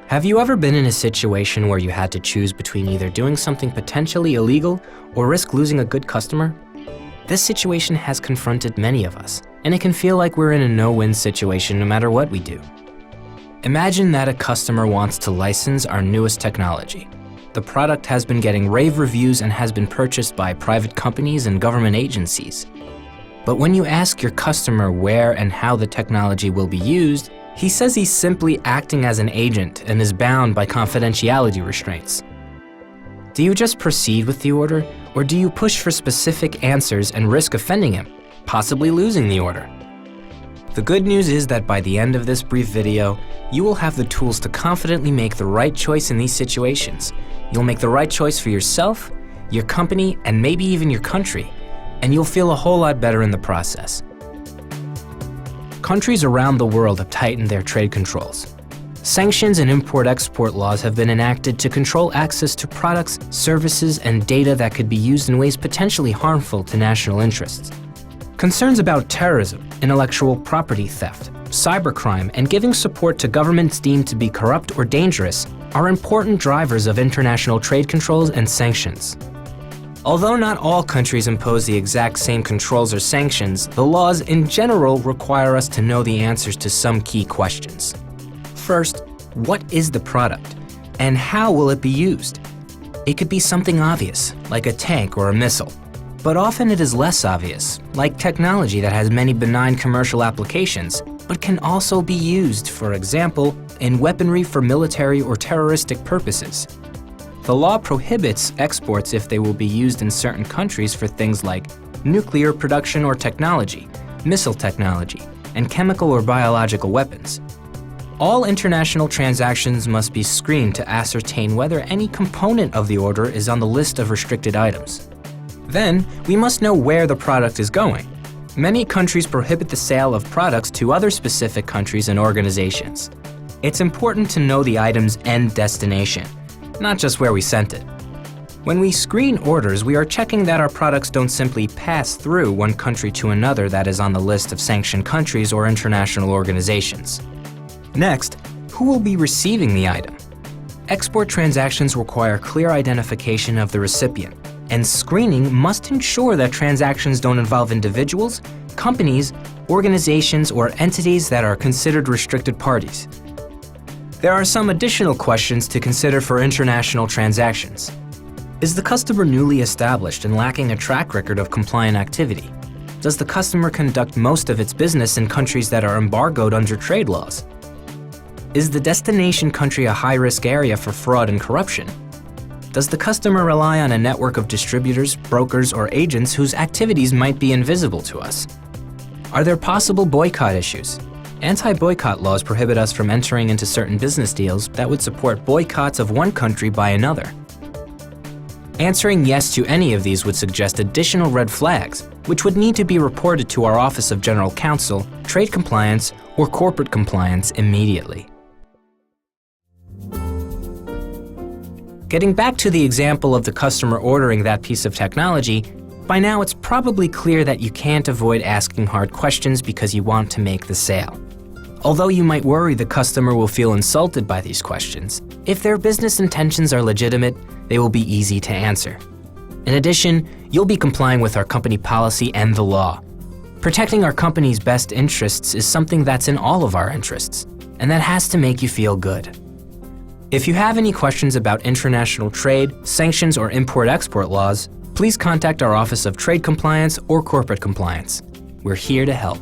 Have you ever been in a situation where you had to choose between either doing something potentially illegal or risk losing a good customer? This situation has confronted many of us, and it can feel like we're in a no-win situation no matter what we do. Imagine that a customer wants to license our newest technology. The product has been getting rave reviews and has been purchased by private companies and government agencies. But when you ask your customer where and how the technology will be used, he says he's simply acting as an agent and is bound by confidentiality restraints. Do you just proceed with the order, or do you push for specific answers and risk offending him, possibly losing the order? The good news is that by the end of this brief video, you will have the tools to confidently make the right choice in these situations. You'll make the right choice for yourself, your company, and maybe even your country, and you'll feel a whole lot better in the process. Countries around the world have tightened their trade controls. Sanctions and import-export laws have been enacted to control access to products, services, and data that could be used in ways potentially harmful to national interests. Concerns about terrorism, intellectual property theft, cybercrime, and giving support to governments deemed to be corrupt or dangerous are important drivers of international trade controls and sanctions. Although not all countries impose the exact same controls or sanctions, the laws in general require us to know the answers to some key questions. First, what is the product, and how will it be used? It could be something obvious, like a tank or a missile, but often it is less obvious, like technology that has many benign commercial applications, but can also be used, for example, in weaponry for military or terroristic purposes. The law prohibits exports if they will be used in certain countries for things like nuclear production or technology, missile technology, and chemical or biological weapons. All international transactions must be screened to ascertain whether any component of the order is on the list of restricted items. Then, we must know where the product is going. Many countries prohibit the sale of products to other specific countries and organizations. It's important to know the item's end destination, not just where we sent it. When we screen orders, we are checking that our products don't simply pass through one country to another that is on the list of sanctioned countries or international organizations. Next, who will be receiving the item? Export transactions require clear identification of the recipient, and screening must ensure that transactions don't involve individuals, companies, organizations, or entities that are considered restricted parties. There are some additional questions to consider for international transactions. Is the customer newly established and lacking a track record of compliant activity? Does the customer conduct most of its business in countries that are embargoed under trade laws? Is the destination country a high-risk area for fraud and corruption? Does the customer rely on a network of distributors, brokers, or agents whose activities might be invisible to us? Are there possible boycott issues? Anti-boycott laws prohibit us from entering into certain business deals that would support boycotts of one country by another. Answering yes to any of these would suggest additional red flags, which would need to be reported to our Office of General Counsel, Trade Compliance, or Corporate Compliance immediately. Getting back to the example of the customer ordering that piece of technology, by now it's probably clear that you can't avoid asking hard questions because you want to make the sale. Although you might worry the customer will feel insulted by these questions, if their business intentions are legitimate, they will be easy to answer. In addition, you'll be complying with our company policy and the law. Protecting our company's best interests is something that's in all of our interests, and that has to make you feel good. If you have any questions about international trade, sanctions, or import-export laws, please contact our Office of Trade Compliance or Corporate Compliance. We're here to help.